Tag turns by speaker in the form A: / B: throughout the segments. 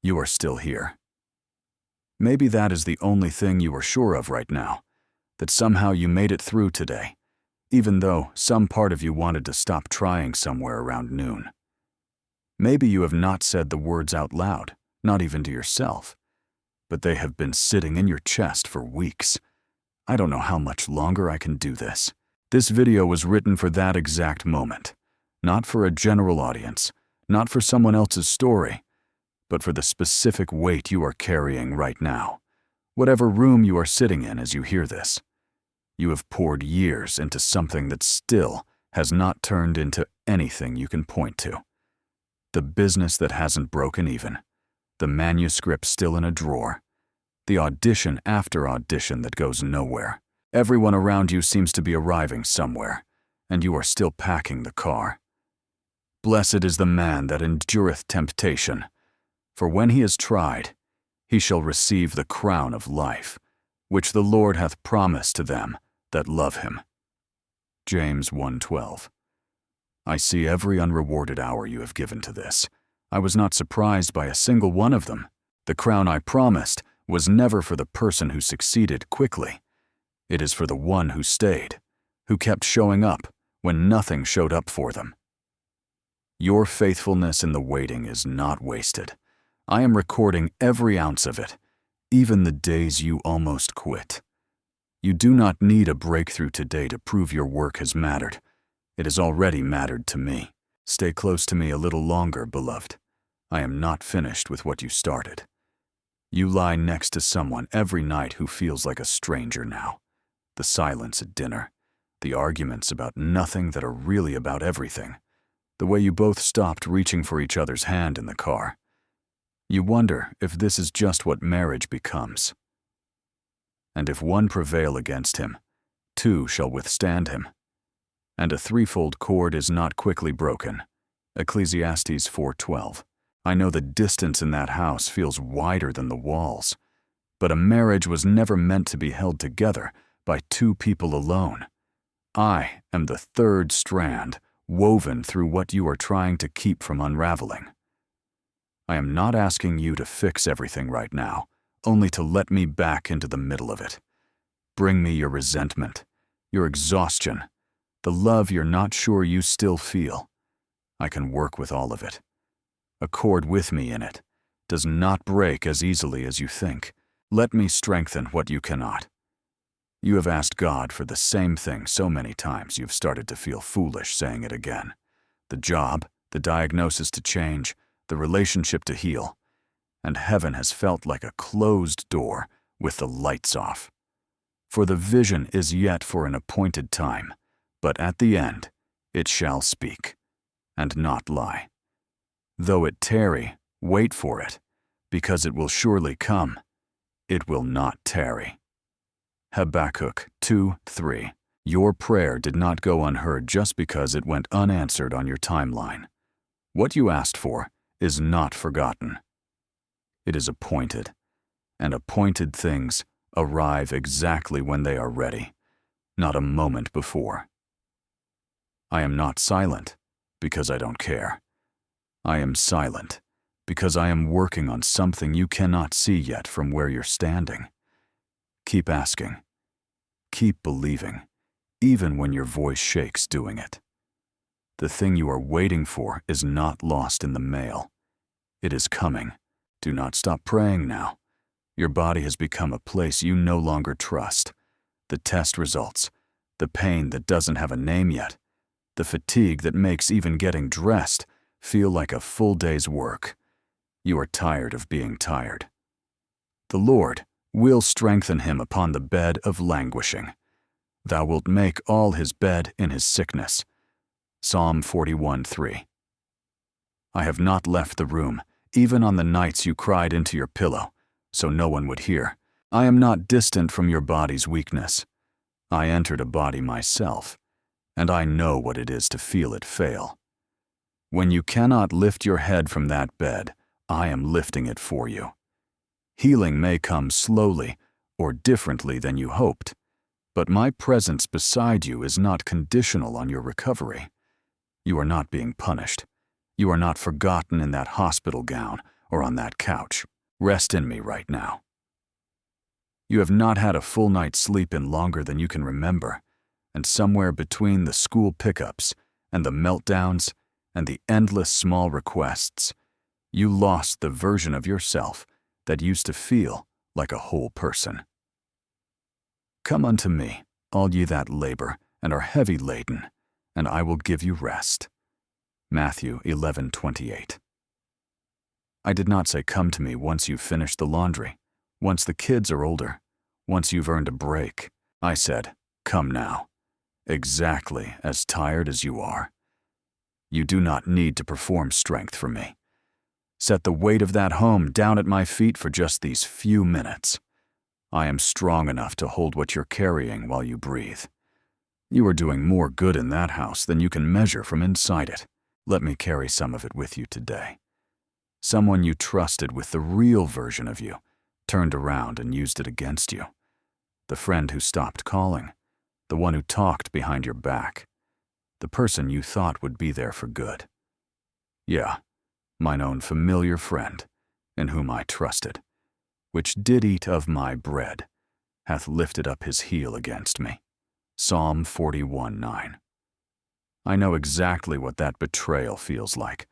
A: you are still here. Maybe that is the only thing you are sure of right now, that somehow you made it through today, even though some part of you wanted to stop trying somewhere around noon. Maybe you have not said the words out loud, not even to yourself, but they have been sitting in your chest for weeks. I don't know how much longer I can do this. This video was written for that exact moment, not for a general audience, not for someone else's story, but for the specific weight you are carrying right now. Whatever room you are sitting in as you hear this, you have poured years into something that still has not turned into anything you can point to. The business that hasn't broken even, the manuscript still in a drawer, the audition after audition that goes nowhere. Everyone around you seems to be arriving somewhere, and you are still packing the car. Blessed is the man that endureth temptation, for when he is tried, he shall receive the crown of life, which the Lord hath promised to them that love him. James 1:12. I see every unrewarded hour you have given to this. I was not surprised by a single one of them. The crown I promised was never for the person who succeeded quickly. It is for the one who stayed, who kept showing up when nothing showed up for them. Your faithfulness in the waiting is not wasted. I am recording every ounce of it, even the days you almost quit. You do not need a breakthrough today to prove your work has mattered. It has already mattered to me. Stay close to me a little longer, beloved. I am not finished with what you started. You lie next to someone every night who feels like a stranger now. The silence at dinner, the arguments about nothing that are really about everything, the way you both stopped reaching for each other's hand in the car. You wonder if this is just what marriage becomes. And if one prevail against him, two shall withstand him. And a threefold cord is not quickly broken. Ecclesiastes 4:12. I know the distance in that house feels wider than the walls, but a marriage was never meant to be held together by two people alone. I am the third strand woven through what you are trying to keep from unraveling. I am not asking you to fix everything right now, only to let me back into the middle of it. Bring me your resentment, your exhaustion, the love you're not sure you still feel. I can work with all of it. Accord with me in it. Does not break as easily as you think. Let me strengthen what you cannot. You have asked God for the same thing so many times you've started to feel foolish saying it again. The job, the diagnosis to change, the relationship to heal. And heaven has felt like a closed door with the lights off. For the vision is yet for an appointed time, but at the end it shall speak, and not lie. Though it tarry, wait for it, because it will surely come. It will not tarry. Habakkuk 2:3. Your prayer did not go unheard just because it went unanswered on your timeline. What you asked for is not forgotten. It is appointed, and appointed things arrive exactly when they are ready, not a moment before. I am not silent because I don't care. I am silent because I am working on something you cannot see yet from where you're standing. Keep asking. Keep believing, even when your voice shakes doing it. The thing you are waiting for is not lost in the mail. It is coming. Do not stop praying now. Your body has become a place you no longer trust. The test results, the pain that doesn't have a name yet, the fatigue that makes even getting dressed feel like a full day's work. You are tired of being tired. The Lord will strengthen him upon the bed of languishing. Thou wilt make all his bed in his sickness. Psalm 41:3. I have not left the room, even on the nights you cried into your pillow, so no one would hear. I am not distant from your body's weakness. I entered a body myself, and I know what it is to feel it fail. When you cannot lift your head from that bed, I am lifting it for you. Healing may come slowly or differently than you hoped, but my presence beside you is not conditional on your recovery. You are not being punished. You are not forgotten in that hospital gown or on that couch. Rest in me right now. You have not had a full night's sleep in longer than you can remember, and somewhere between the school pickups and the meltdowns and the endless small requests, you lost the version of yourself that used to feel like a whole person. Come unto me, all ye that labor and are heavy laden, and I will give you rest. Matthew 11:28. I did not say come to me once you've finished the laundry, once the kids are older, once you've earned a break. I said, come now, exactly as tired as you are. You do not need to perform strength for me. Set the weight of that home down at my feet for just these few minutes. I am strong enough to hold what you're carrying while you breathe. You are doing more good in that house than you can measure from inside it. Let me carry some of it with you today. Someone you trusted with the real version of you turned around and used it against you. The friend who stopped calling, the one who talked behind your back, the person you thought would be there for good. Yeah, mine own familiar friend, in whom I trusted, which did eat of my bread, hath lifted up his heel against me. Psalm 41:9. I know exactly what that betrayal feels like.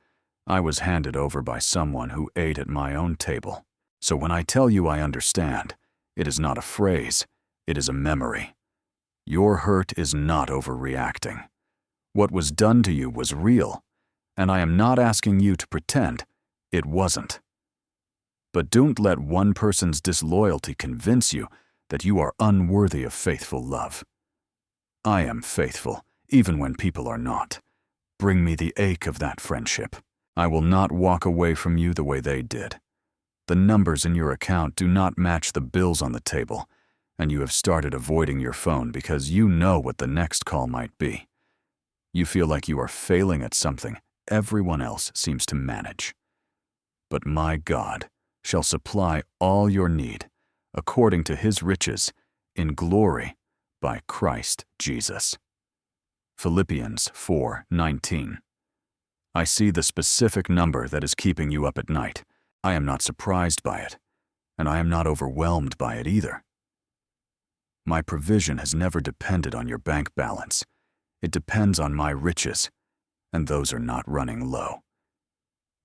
A: I was handed over by someone who ate at my own table. So when I tell you I understand, it is not a phrase, it is a memory. Your hurt is not overreacting. What was done to you was real, and I am not asking you to pretend it wasn't. But don't let one person's disloyalty convince you that you are unworthy of faithful love. I am faithful, even when people are not. Bring me the ache of that friendship. I will not walk away from you the way they did. The numbers in your account do not match the bills on the table, and you have started avoiding your phone because you know what the next call might be. You feel like you are failing at something everyone else seems to manage. But my God shall supply all your need, according to his riches, in glory, by Christ Jesus. Philippians 4:19. I see the specific number that is keeping you up at night. I am not surprised by it, and I am not overwhelmed by it either. My provision has never depended on your bank balance. It depends on my riches, and those are not running low.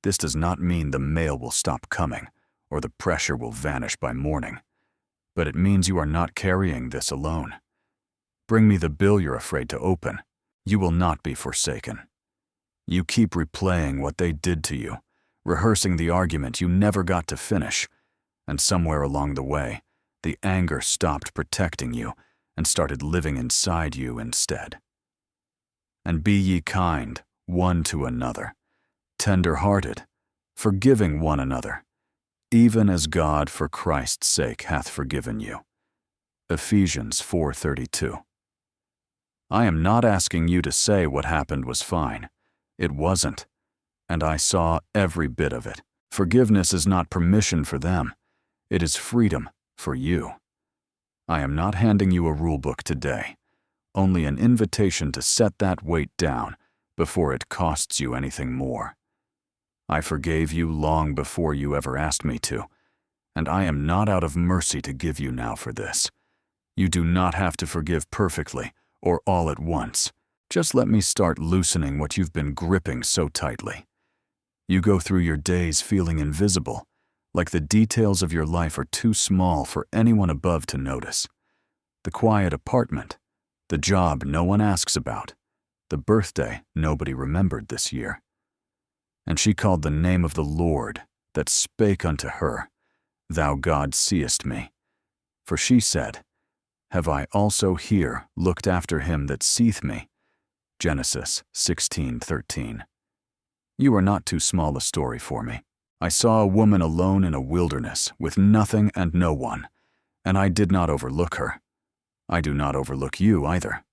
A: This does not mean the mail will stop coming or the pressure will vanish by morning, but it means you are not carrying this alone. Bring me the bill you're afraid to open. You will not be forsaken. You keep replaying what they did to you, rehearsing the argument you never got to finish, and somewhere along the way, the anger stopped protecting you and started living inside you instead. And be ye kind one to another, tender-hearted, forgiving one another, even as God for Christ's sake hath forgiven you. Ephesians 4:32. I am not asking you to say what happened was fine. It wasn't, and I saw every bit of it. Forgiveness is not permission for them. It is freedom for you. I am not handing you a rule book today, only an invitation to set that weight down before it costs you anything more. I forgave you long before you ever asked me to, and I am not out of mercy to give you now for this. You do not have to forgive perfectly or all at once. Just let me start loosening what you've been gripping so tightly. You go through your days feeling invisible, like the details of your life are too small for anyone above to notice. The quiet apartment, the job no one asks about, the birthday nobody remembered this year. And she called the name of the Lord that spake unto her, Thou God seest me. For she said, Have I also here looked after him that seeth me? Genesis 16:13. You are not too small a story for me. I saw a woman alone in a wilderness with nothing and no one, and I did not overlook her. I do not overlook you either.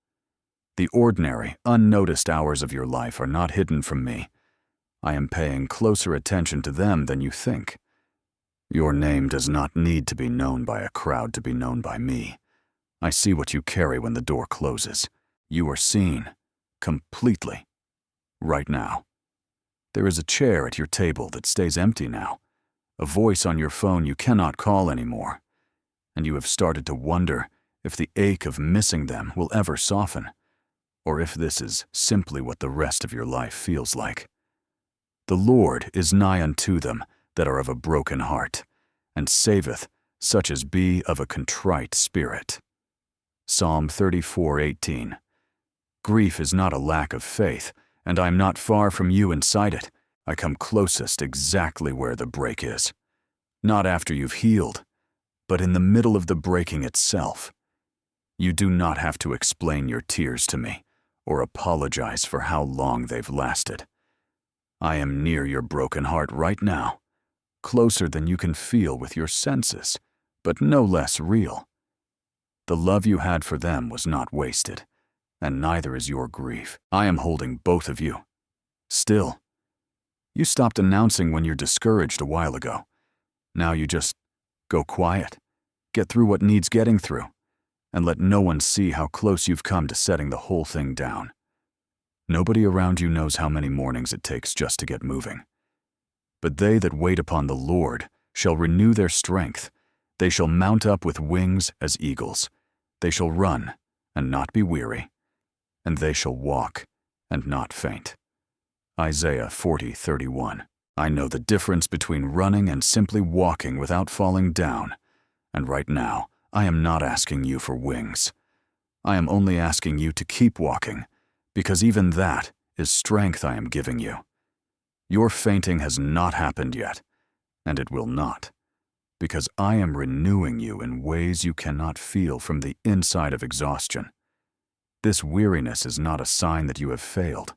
A: The ordinary, unnoticed hours of your life are not hidden from me. I am paying closer attention to them than you think. Your name does not need to be known by a crowd to be known by me. I see what you carry when the door closes. You are seen, completely, right now. There is a chair at your table that stays empty now, a voice on your phone you cannot call anymore, and you have started to wonder if the ache of missing them will ever soften, or if this is simply what the rest of your life feels like. The Lord is nigh unto them that are of a broken heart, and saveth such as be of a contrite spirit. Psalm 34:18. Grief is not a lack of faith, and I am not far from you inside it. I come closest exactly where the break is. Not after you've healed, but in the middle of the breaking itself. You do not have to explain your tears to me, or apologize for how long they've lasted. I am near your broken heart right now, closer than you can feel with your senses, but no less real. The love you had for them was not wasted, and neither is your grief. I am holding both of you. Still, you stopped announcing when you're discouraged a while ago. Now you just go quiet, get through what needs getting through, and let no one see how close you've come to setting the whole thing down. Nobody around you knows how many mornings it takes just to get moving. But they that wait upon the Lord shall renew their strength. They shall mount up with wings as eagles. They shall run and not be weary, and they shall walk and not faint. Isaiah 40:31. I know the difference between running and simply walking without falling down, and right now, I am not asking you for wings. I am only asking you to keep walking, because even that is strength I am giving you. Your fainting has not happened yet, and it will not, because I am renewing you in ways you cannot feel from the inside of exhaustion. This weariness is not a sign that you have failed.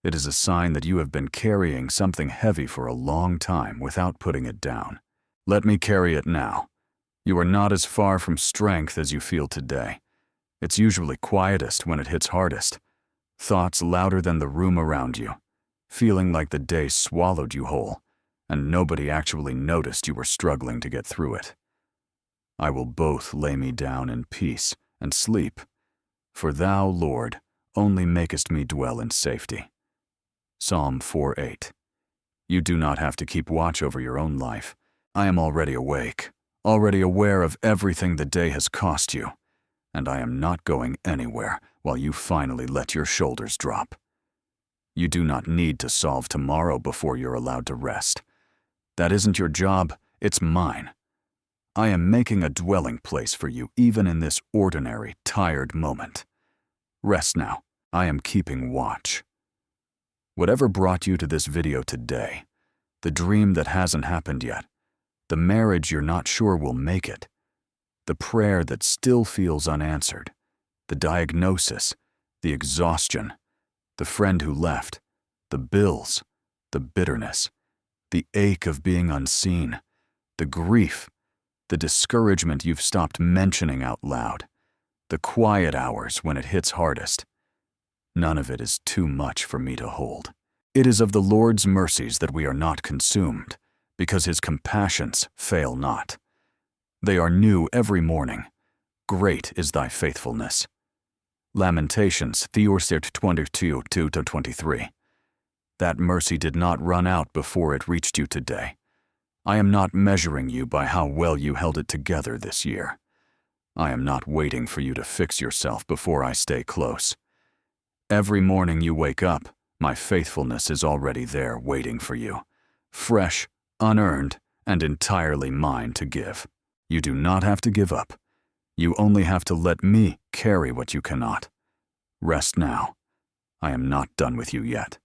A: It is a sign that you have been carrying something heavy for a long time without putting it down. Let me carry it now. You are not as far from strength as you feel today. It's usually quietest when it hits hardest. Thoughts louder than the room around you, feeling like the day swallowed you whole, and nobody actually noticed you were struggling to get through it. I will both lay me down in peace and sleep, for thou, Lord, only makest me dwell in safety. Psalm 4:8. You do not have to keep watch over your own life. I am already awake, already aware of everything the day has cost you, and I am not going anywhere while you finally let your shoulders drop. You do not need to solve tomorrow before you're allowed to rest. That isn't your job, it's mine. I am making a dwelling place for you even in this ordinary, tired moment. Rest now. I am keeping watch. Whatever brought you to this video today, the dream that hasn't happened yet, the marriage you're not sure will make it, the prayer that still feels unanswered, the diagnosis, the exhaustion, the friend who left, the bills, the bitterness, the ache of being unseen, the grief, the discouragement you've stopped mentioning out loud, the quiet hours when it hits hardest. None of it is too much for me to hold. It is of the Lord's mercies that we are not consumed, because his compassions fail not. They are new every morning. Great is thy faithfulness. Lamentations 3:22-23. That mercy did not run out before it reached you today. I am not measuring you by how well you held it together this year. I am not waiting for you to fix yourself before I stay close. Every morning you wake up, my faithfulness is already there waiting for you, fresh, unearned, and entirely mine to give. You do not have to give up. You only have to let me carry what you cannot. Rest now. I am not done with you yet.